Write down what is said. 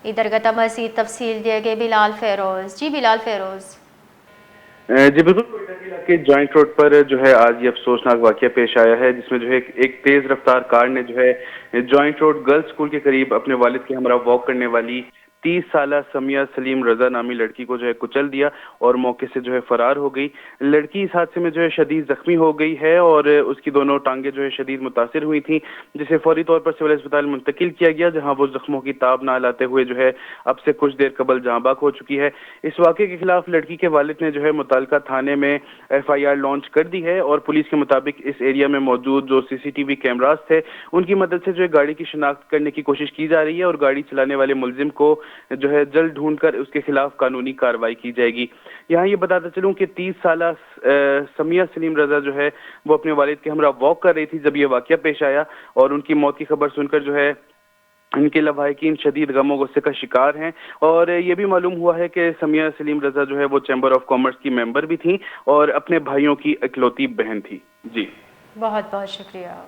इधर गता मज़ीद तफसील दिए बिलाल फेरोज़। जी बिलाल फेरोज़। जी बिल्कुल, कोयटा जिला के जॉइंट रोड पर जो है आज ये अफसोसनाक वाक़या पेश आया है, जिसमें जो है एक तेज़ रफ्तार कार ने जो है जॉइंट रोड गर्ल्स स्कूल के करीब अपने वालिद के हमरा वॉक करने वाली 30 साला समिया सलीम रज़ा नामी लड़की को जो है कुचल दिया और मौके से जो है फरार हो गई। लड़की इस हादसे में जो है शदीद ज़ख्मी हो गई है और उसकी दोनों टांगें जो है शदीद मुतासिर हुई थी, जिसे फौरी तौर पर सिविल अस्पताल मुंतकिल किया गया, जहाँ वो ज़ख्मों की ताब ना लाते हुए जो है अब से कुछ देर कबल जहाँ बाक हो चुकी है। इस वाक़े के खिलाफ लड़की के वालिद ने जो है मुताल्लिका थाने में एफआईआर लॉन्च कर दी है और पुलिस के मुताबिक इस एरिया में मौजूद जो सीसीटीवी कैमरास थे, उनकी मदद से जो है गाड़ी की शिनाख्त करने की कोशिश की जा रही है और गाड़ी चलाने वाले मुलजिम को जो है जल्द ढूंढकर उसके खिलाफ कानूनी कार्रवाई की जाएगी। यहाँ ये बताता चलूं कि 30 साला समिया सलीम रजा जो है वो अपने वालिद के हमरा वॉक कर रही थी जब ये वाक़या पेश आया और उनकी मौत की खबर सुनकर जो है इनके लवाहिकीन शदीद गमो गुस्से का शिकार हैं। और ये भी मालूम हुआ है कि समिया सलीम रजा जो है वो चैम्बर ऑफ कॉमर्स की मेंबर भी थी और अपने भाइयों की इकलौती बहन थी। जी बहुत बहुत शुक्रिया।